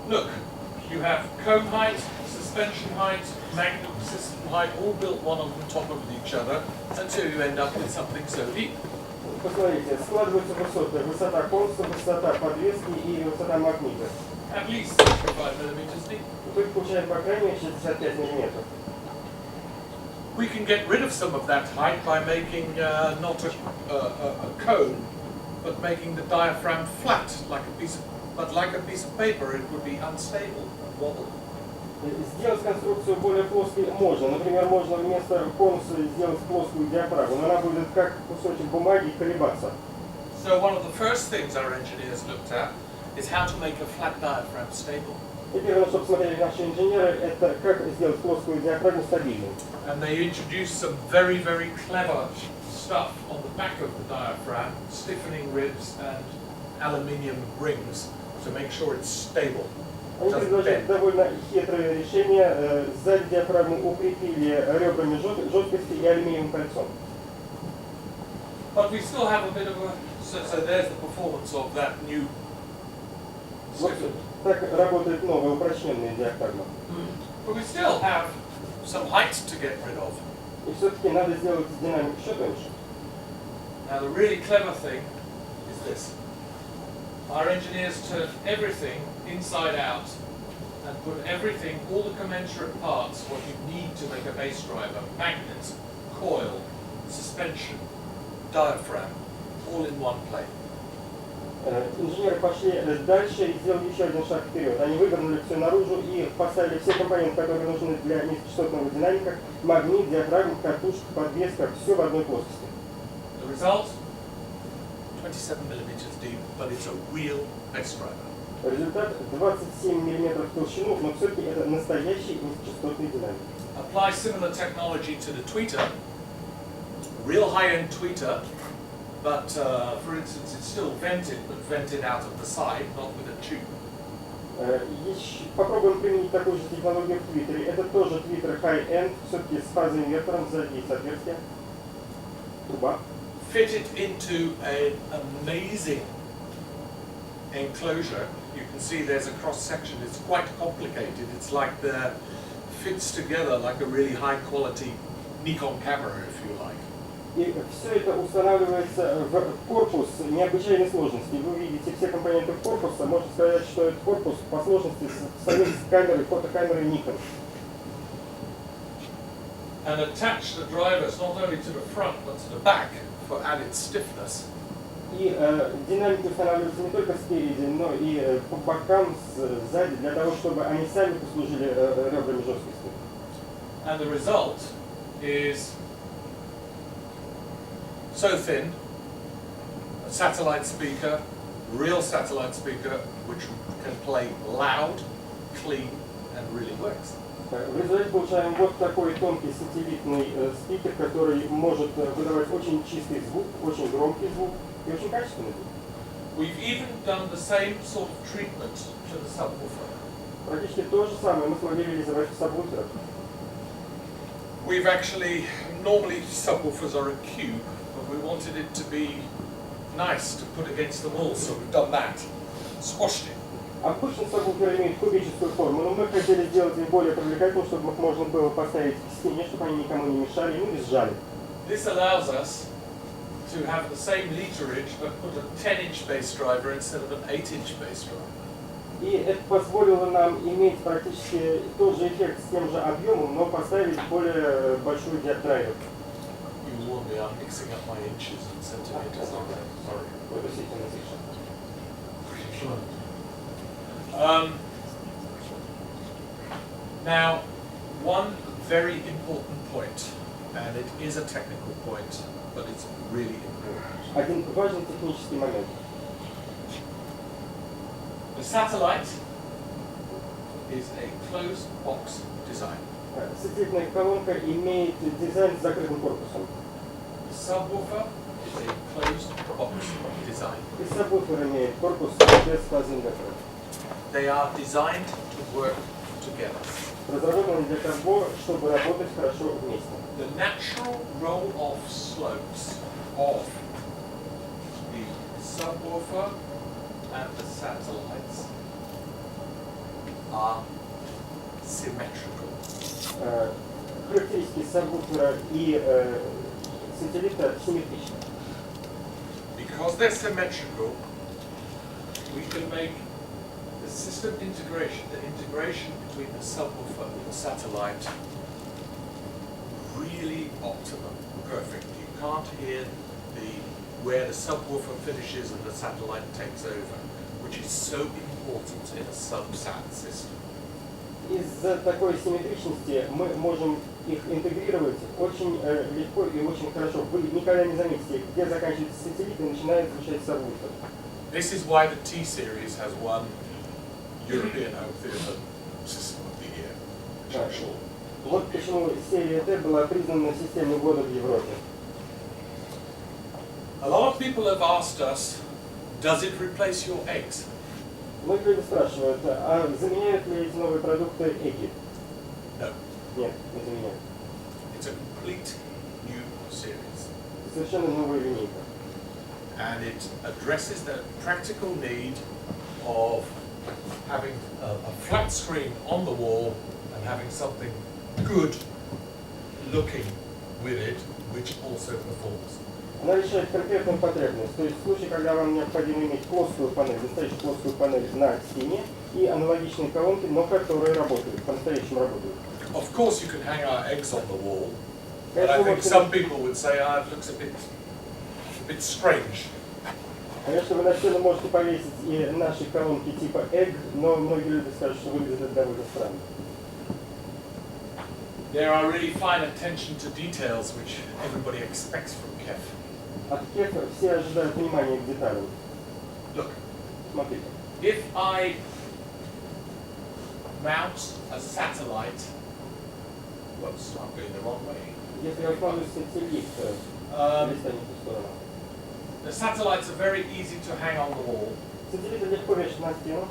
Look, you have cone height, suspension height, magnet system height, all built one on top of each other until you end up with something so deep. Посмотрите, складываются высоты, высота конуса, высота подвески и высота магнита. At least 65 millimeters deep. То есть получаем по крайней мере 65 миллиметров. We can get rid of some of that height by making not a cone, but making the diaphragm flat, like a piece of paper. It would be unstable and wobble. Сделать конструкцию более плоской можно. Например, можно вместо конуса сделать плоскую диафрагму, но она будет как кусочек бумаги колебаться. So one of the first things our engineers looked at is how to make a flat diaphragm stable. И первое, что посмотрели наши инженеры, это как сделать плоскую диафрагму стабильной. And they introduced some very, very clever stuff on the back of the diaphragm, stiffening ribs and aluminium rings to make sure it's stable. Они предложили довольно хитрое решение. Сзади диафрагму укрепили ребрами жесткости и алюминиевым кольцом. But we still have a bit of a... So there's the performance of that new stiffened. Так работает новая упрощенная диафрагма. But we still have some height to get rid of. И все-таки надо сделать динамик еще тоньше. Now the really clever thing is this. Our engineers turned everything inside out and put everything, all the commensurate parts, what you need to make a bass driver, magnets, coil, suspension, diaphragm, all in one plane. Инженеры пошли дальше и сделали еще один шаг вперед. Они вывернули все наружу и поставили все компоненты, которые нужны для низкочастотного динамика: магнит, диафрагма, катушка, подвеска, все в одной плоскости. The result? 27 millimeters deep, but it's a real bass driver. Результат 27 мм в толщину, но все-таки это настоящий низкочастотный динамик. Apply similar technology to the tweeter, real high-end tweeter, but for instance it's still vented, but vented out of the side, not with a tube. Попробуем применить такую же технологию в твиттере. Это тоже твиттер high-end, все-таки с фазовым вектором, сзади есть отверстие, труба. Fit it into an amazing enclosure. You can see there's a cross section. It's quite complicated. It's like the fits together like a really high quality Nikon camera, if you like. И все это устанавливается в корпус необычайной сложности. Вы видите все компоненты корпуса. Можно сказать, что этот корпус по сложности сравнится с камерой, фотокамерой Nikon. And attach the drivers not only to the front but to the back for added stiffness. И динамики устанавливаются не только спереди, но и по бокам, сзади, для того, чтобы они сами послужили ребрами жесткости. And the result is so thin, a satellite speaker, real satellite speaker, which can play loud, clean, and really works. В результате получаем вот такой тонкий сателлитный спикер, который может выдавать очень чистый звук, очень громкий звук и очень качественный звук. We've even done the same sort of treatment to the subwoofer. Практически то же самое мы смогли реализовать в сабвуферах. We've actually, normally subwoofers are a cube, but we wanted it to be nice to put against the wall, so we've done that. Squashed it. Обычно сабвуферы имеют кубическую форму, но мы хотели сделать их более привлекательным, чтобы их можно было поставить к стене, чтобы они никому не мешали, ну и сжали. This allows us to have the same literage, but put a 10-inch bass driver instead of an 8-inch bass driver. И это позволило нам иметь практически тот же эффект с тем же объемом, но поставить более большой драйвер. You warned me, I'm mixing up my inches and centimeters. Sorry. Now, one very important point, and it is a technical point, but it's really important. Один важный технический момент. The satellite is a closed box design. Сателлитная колонка имеет дизайн с закрытым корпусом. The subwoofer is a closed box design. И сабвуфер имеет корпус без фазоиндуктора. They are designed to work together. Разработаны для того, чтобы работать хорошо вместе. The natural roll-off slopes of the subwoofer and the satellites are symmetrical. Характеристики сабвуфера и сателлита симметричны. Because they're symmetrical, we can make the system integration, the integration between the subwoofer and the satellite, really optimum, perfect. You can't hear where the subwoofer finishes and the satellite takes over, which is so important in a subsat system. Из-за такой симметричности мы можем их интегрировать очень легко и очень хорошо. Вы никогда не заметите, где заканчивается сателлит и начинает звучать сабвуфер. This is why the T-Series has won European Home Theatre System of the Year, which I'm sure. Вот почему серия Т была признана системой года в Европе. A lot of people have asked us, does it replace your eggs? Многие люди спрашивают, а заменяют ли эти новые продукты эги? No. Нет, не заменяют. It's a complete new series. Совершенно новая линейка. And it addresses the practical need of having a flat screen on the wall and having something good looking with it, which also performs. Она решает конкретную потребность. То есть в случае, когда вам необходимо иметь плоскую панель, настоящую плоскую панель на стене и аналогичные колонки, но которые работают, по-настоящему работают. Of course you can hang our eggs on the wall, but I think some people would say, it looks a bit strange. Конечно, вы на стену можете повесить и наши колонки типа Egg, но многие люди скажут, что выглядит это довольно странно. There are really fine attention to details which everybody expects from KEF. От KEF все ожидают внимания к деталям. Look, Смотрите. if I mount a satellite, whoops, I'm going the wrong way. Если я установлю сателлит, перестанет в ту сторону. The satellites are very easy to hang on the wall. Сателлиты легко вешать на стену.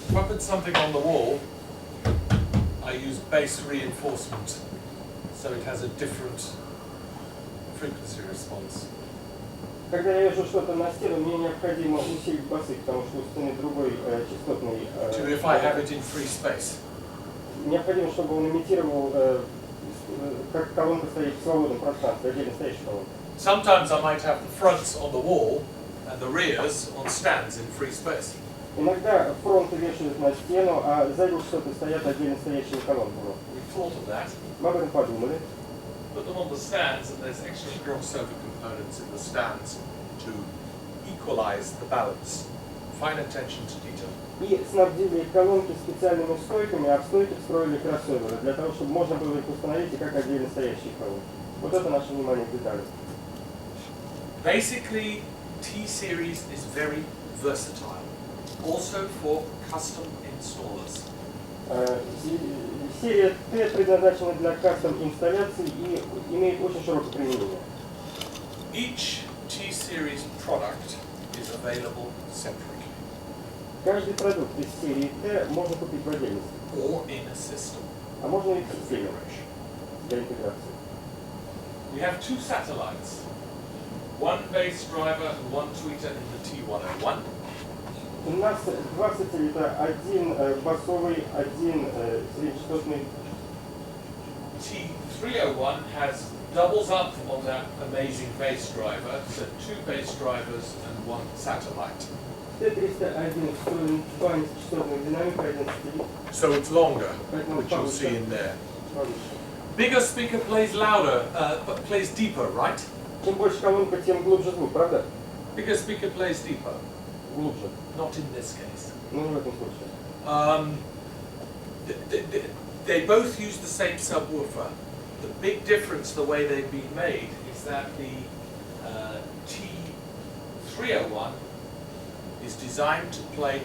If I put something on the wall, I use base reinforcement, so it has a different frequency response. Когда я вешаю что-то на стену, мне необходимо усилить басы, потому что у стены другой частотный. If I have it in free space. Необходимо, чтобы он имитировал, как колонка стоит в свободном пространстве, отдельно стоящая колонка. Sometimes I might have the fronts on the wall and the rears on stands in free space. Иногда фронты вешают на стену, а сзади что-то стоят отдельно стоящие колонки. We thought of that. Мы об этом подумали. Put them on the stands, and there's extra crossover components in the stands to equalize the balance. Fine attention to detail. И снабдили колонки специальными стойками, а в стойке встроили кроссоверы, для того, чтобы можно было их установить и как отдельно стоящие колонки. Вот это наше внимание к деталям. Basically, T-Series is very versatile, also for custom installers. Серия Т предназначена для кастом-инсталляций и имеет очень широкое применение. Each T-Series product is available separately. Каждый продукт из серии Т можно купить в отдельности. Or in a system. А можно и в системе для интеграции. We have two satellites, one base driver and one tweeter in the T101. У нас два сателлита, один басовый, один среднечастотный. T301 has doubles up on that amazing bass driver, so two bass drivers and one satellite. Т301 встроен два низкочастотных динамика, один сателлит. So it's longer, which you'll see in there. Bigger speaker plays louder, but plays deeper, right? Чем больше колонка, тем глубже звук, правда? Bigger speaker plays deeper. Глубже. Not in this case. Ну, не в этом случае. They both use the same subwoofer. The big difference, the way they've been made, is that the T301 is designed to play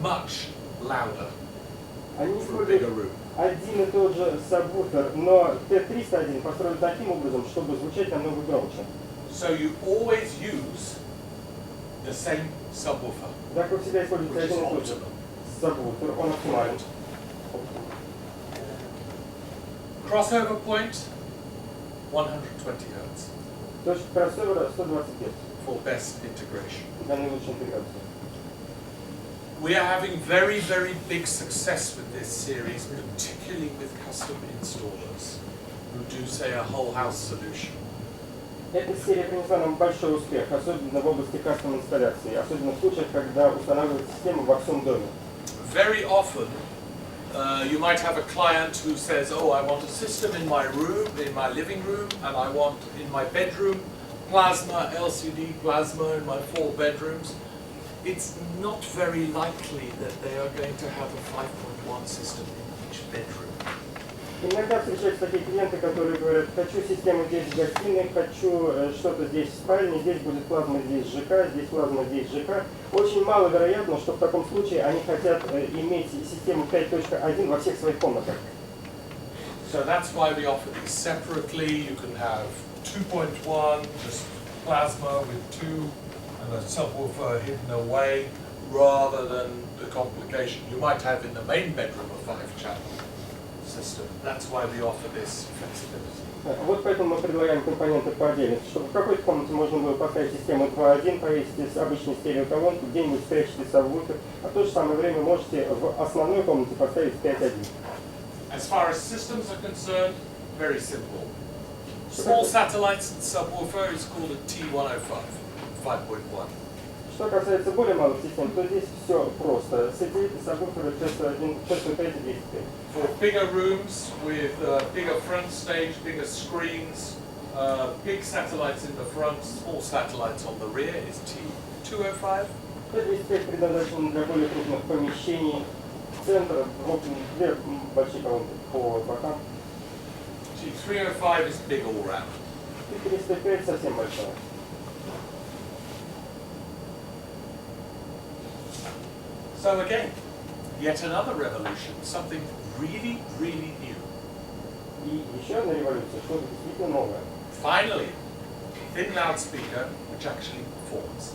much louder Они for a bigger используют room. один и тот же сабвуфер, но T301 построен таким образом, чтобы звучать намного громче. So you always use the same subwoofer, Так как всегда используется which is один и тот же optimum. сабвуфер, он оптимален. Crossover point, 120 Hz Точка кроссовера 120 Гц for best integration. для наилучшей интеграции. We are having very, very big success with this series, particularly with custom installers who do, say, a whole house solution. Эта серия принесла нам большой успех, особенно в области кастом инсталляции, особенно в случаях, когда устанавливают систему во всем доме. Very often, you might have a client who says, oh, I want a system in my room, in my living room, and I want in my bedroom, plasma, LCD plasma in my 4 bedrooms. It's not very likely that they are going to have a 5.1 system in each bedroom. Иногда встречаются такие клиенты, которые говорят, хочу систему здесь в гостиной, хочу что-то здесь в спальне, здесь будет плазма, здесь ЖК, здесь плазма, здесь ЖК. Очень маловероятно, что в таком случае они хотят иметь систему 5.1 во всех своих комнатах. So that's why we offer these separately. You can have 2.1, just plasma with 2 and a subwoofer hidden away, rather than the complication you might have in the main bedroom a 5-channel system. That's why we offer this flexibility. Вот поэтому мы предлагаем компоненты по отдельности, чтобы в какой-то комнате можно было поставить систему 2.1, повесить обычную стереоколонку, где-нибудь спрячьте сабвуфер, а в то же самое время можете в основной комнате поставить 5.1. As far as systems are concerned, very simple. Small satellites and subwoofer is called a T105, 5.1. Что касается более малых систем, то здесь все просто. Сателлиты, сабвуферы, T105 и 205. For bigger rooms with bigger front stage, bigger screens, big satellites in the front, small satellites on the rear is T205. T205 предназначен для более крупных помещений, центра, две большие колонки по бокам. T305 is big all round. T305 совсем большая. So again, yet another revolution, something really, really new. И еще одна революция, что-то действительно новое. Finally, thin loudspeaker, which actually performs.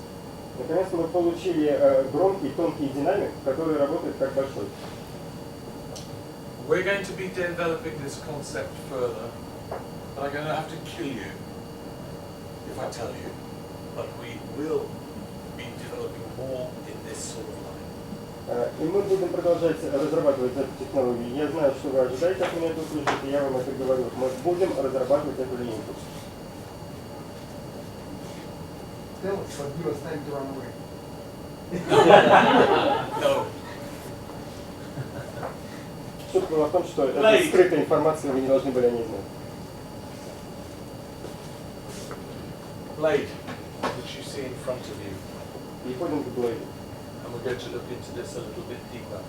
Наконец мы получили громкий, тонкий динамик, который работает как большой. We're going to be developing this concept further, but I'm going to have to kill you if I tell you. But we will be developing more in this sort of line. И мы будем продолжать разрабатывать эту технологию. Я знаю, что вы ожидаете от меня это услышать, и я вам это говорю. Мы будем разрабатывать эту линейку. Tell us, but give us time to run away. No. Шутка была в том, что это скрытая информация, вы не должны были о ней знать. Blade, which you see in front of you. Переходим к блейду. And we're going to look into this a little bit deeper,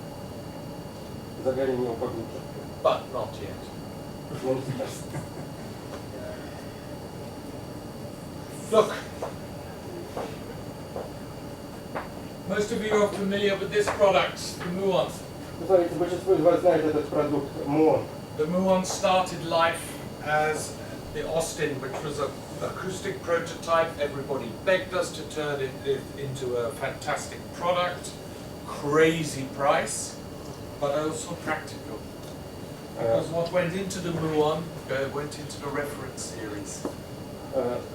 Заглянем в него поглубже. but not yet. Но не сейчас. Look, most of you are familiar with this product, the Muon. Вы знаете, большинство из вас знает этот продукт Muon. The Muon started life as the Austin, which was an acoustic prototype. Everybody begged us to turn it into a fantastic product, crazy price, but also practical. Because what went into the Muon went into the reference series.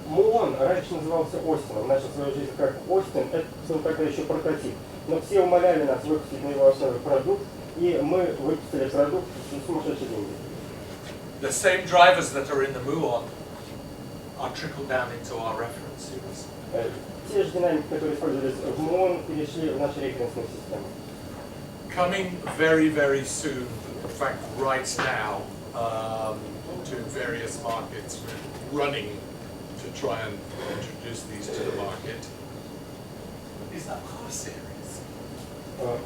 Muon раньше назывался Остином, начал свою жизнь как Остин, это был тогда еще прототип. Но все умоляли нас выпустить на его основе продукт, и мы выпустили продукт за сумасшедшие деньги. The same drivers that are in the Muon are trickled down into our reference series. Те же динамики, которые использовались в Muon, перешли в наши референсные системы. Coming very, very soon, in fact right now, to various markets. We're running to try and introduce these to the market. Is that our series?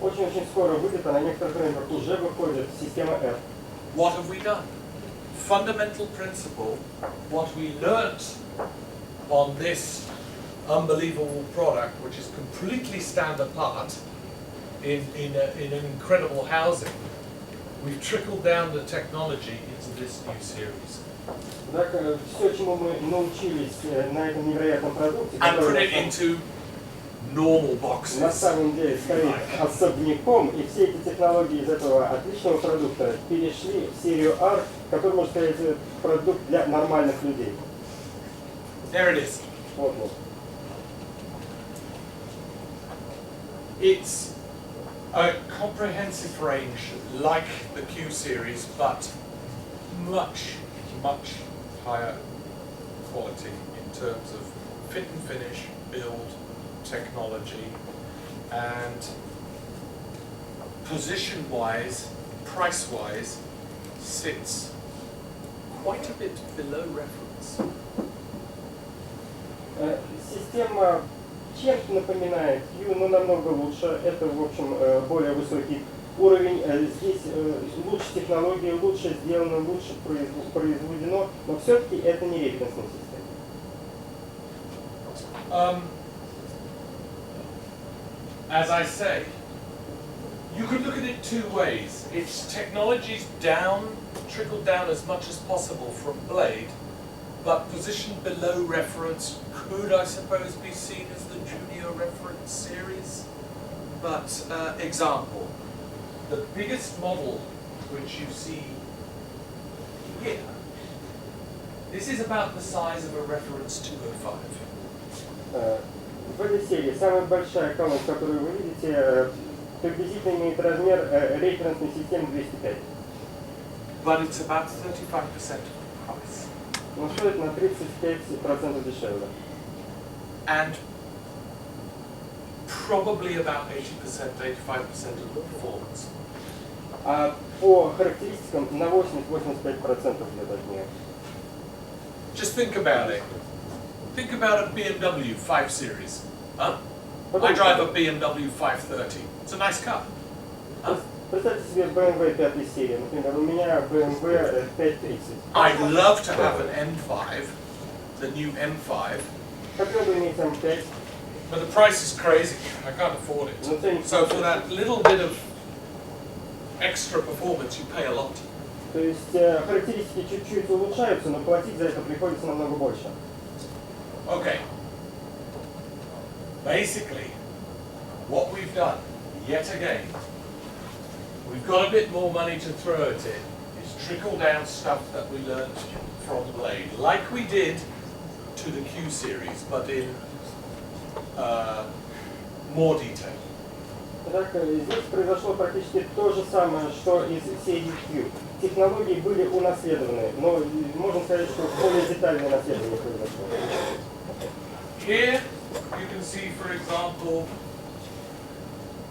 Очень-очень скоро выйдет, а на некоторых рынках уже выходит система R. What have we done? Fundamental principle, what we learnt on this unbelievable product, which is completely stand apart, in an incredible housing, we've trickled down the technology into this new series. Так, все, чему мы научились на этом невероятном продукте, And put it который into normal на boxes. самом деле стоит особняком, и все эти технологии из этого отличного продукта перешли в серию R, который, можно сказать, продукт для нормальных людей. There it is. Вот, вот. It's a comprehensive range like the Q series, but much, much higher quality in terms of fit and finish, build, technology, and position-wise, price-wise, sits quite a bit below reference. Система чем-то напоминает Q, но намного лучше. Это, в общем, более высокий уровень. Здесь лучше технологии, лучше сделано, лучше произведено, но все-таки это не референсная система. As I say, you could look at it two ways. Its technology's down, trickled down as much as possible from Blade, but positioned below reference could, I suppose, be seen as the junior reference series. But, example, the biggest model which you see here, this is about the size of a reference 205. В этой серии самая большая колонка, которую вы видите, приблизительно имеет размер референсной системы 205. But it's about 35% of the price. Но стоит на 35% дешевле. And probably about 80%, 85% of the performance. А по характеристикам на 80-85% для. Just think about it. Think about a BMW 5 Series. Huh? I drive a BMW 530. It's a nice car. Huh? Представьте себе BMW 5 серии. Например, у меня BMW 530. I'd love to have an M5, the new M5, Хотел бы иметь M5, but the price is crazy. I can't afford it. So for that little bit of extra performance, you pay a lot. то есть характеристики чуть-чуть улучшаются, но платить за это приходится намного больше. Okay. Basically, what we've done, yet again, we've got a bit more money to throw at it, is trickle down stuff that we learned from Blade, like we did to the Q series, but in more detail. Итак, здесь произошло практически то же самое, что из серии Q. Технологии были унаследованы, но можно сказать, что более детальное наследование произошло. Here you can see, for example,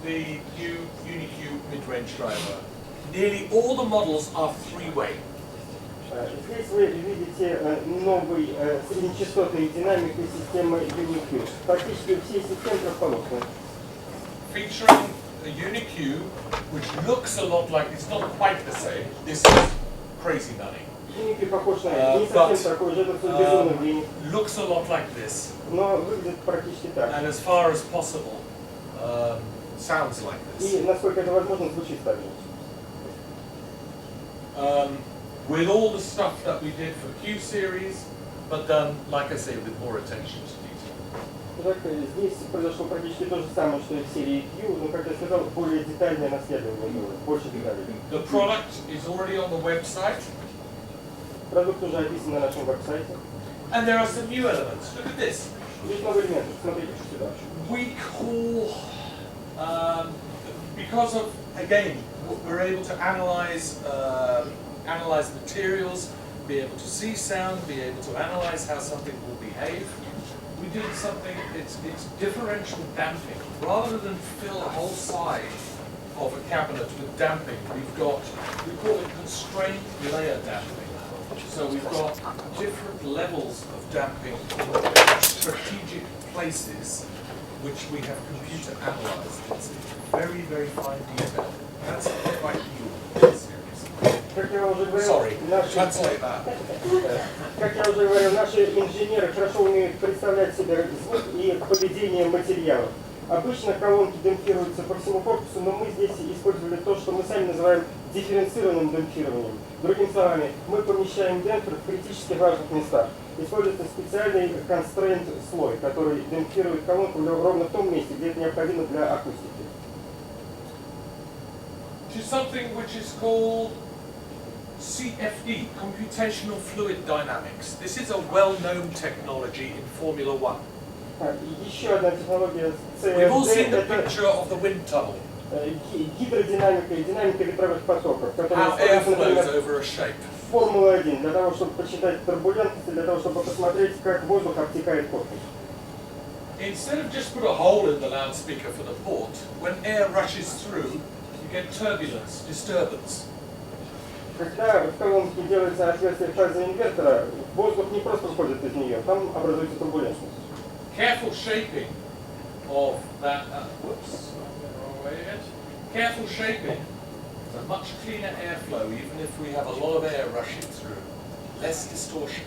the new UniQ mid-range driver. Nearly all the models are three-way. Здесь вы видите новый среднечастотный динамик системы UniQ. Практически все системы трехполосные. Featuring a UniQ, which looks a lot like, it's not quite the same. This is crazy money. UniQ похож на не совсем такой же, это безумный денег. Looks a lot like this. Но выглядит практически так. And as far as possible, sounds like this. И насколько это возможно, звучит так же. With all the stuff that we did for Q series, but done, like I say, with more attention to detail. Итак, здесь произошло практически то же самое, что и в серии Q, но, как я сказал, более детальное наследование было, больше деталей. The product is already on the website. Продукт уже описан на нашем веб-сайте. And there are some new elements. Look at this. Есть много элементов, смотрите сюда. We call, because of, again, we're able to analyze materials, be able to see sound, be able to analyze how something will behave. We did something, it's differential damping. Rather than fill a whole side of a cabinet with damping, we call it constrained layer damping. So we've got different levels of damping in strategic places which we have computer analyzed. It's very, very fine detail. That's quite new in this series. Как я уже говорил, Sorry, translate that. Как я уже говорил, наши инженеры хорошо умеют представлять себе звук и поведение материалов. Обычно колонки демпфируются по всему корпусу, но мы здесь использовали то, что мы сами называем дифференцированным демпфированием. Другими словами, мы помещаем демпфер в критически важных местах. Используется специальный constraint слой, который демпфирует колонку ровно в том месте, где это необходимо для акустики. To something which is called CFD, Computational Fluid Dynamics. This is a well-known technology in Formula One. Еще одна технология We've all seen CFD the это picture of the wind tunnel. гидродинамика и динамика ветровых потоков, которые How air используются, flows например, over a shape. Формула-1, для того, чтобы посчитать турбулентность, для того, чтобы посмотреть, как воздух обтекает корпус. Instead of just put a hole in the loudspeaker for the port, when air rushes through, you get turbulence, disturbance. Когда в колонке делается отверстие фазы инвертора, воздух не просто выходит из нее, там образуется турбулентность. Careful shaping of that, whoops, I went the wrong way again. Careful shaping is a much cleaner airflow, even if we have a lot of air rushing through. Less distortion.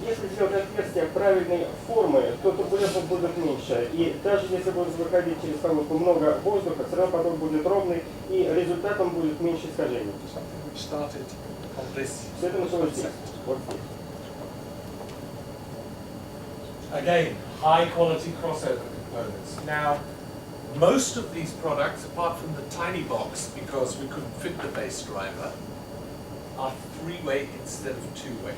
Если сделать отверстие правильной формы, то турбулентность будет меньше. И даже если будет выходить через колонку много воздуха, все равно поток будет ровный, и результатом будет меньше искажений. Something which started on this. Все это началось здесь, вот здесь. Again, high quality crossover components. Now, most of these products, apart from the tiny box, because we couldn't fit the bass driver, are three-way instead of two-way.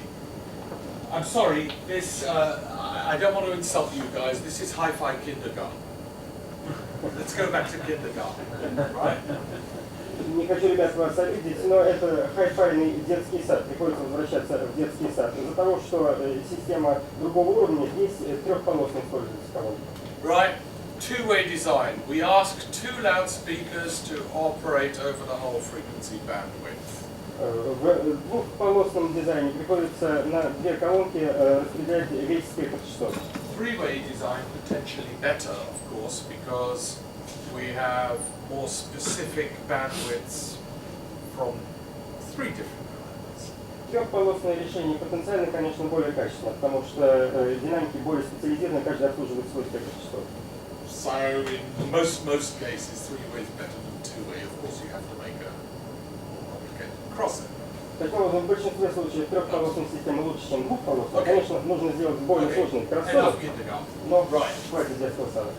I'm sorry, this, I don't want to insult you guys, this is HiFi kindergarten. Let's go back to kindergarten, right? Не хочу, ребят, вас обидеть, но это хай-файный детский сад. Приходится возвращаться в детский сад. Из-за того, что система другого уровня, здесь трехполосно используется колонка. Right, two-way design. We ask two loudspeakers to operate over the whole frequency bandwidth. В двухполосном дизайне приходится на две колонки распределять весь спектр частот. Three-way design potentially better, of course, because we have more specific bandwidths from three different kinds. Трехполосное решение потенциально, конечно, более качественно, потому что динамики более специализированы, каждый обслуживает свой спектр частот. So in most cases, three-way is better than two-way. Of course, you have to make a more complicated crossover. Таким образом, в большинстве случаев трехполосная система лучше, чем двухполосная. Конечно, нужно сделать более сложный кроссовер, Enough kindergarten. но Right. хватит детского сада.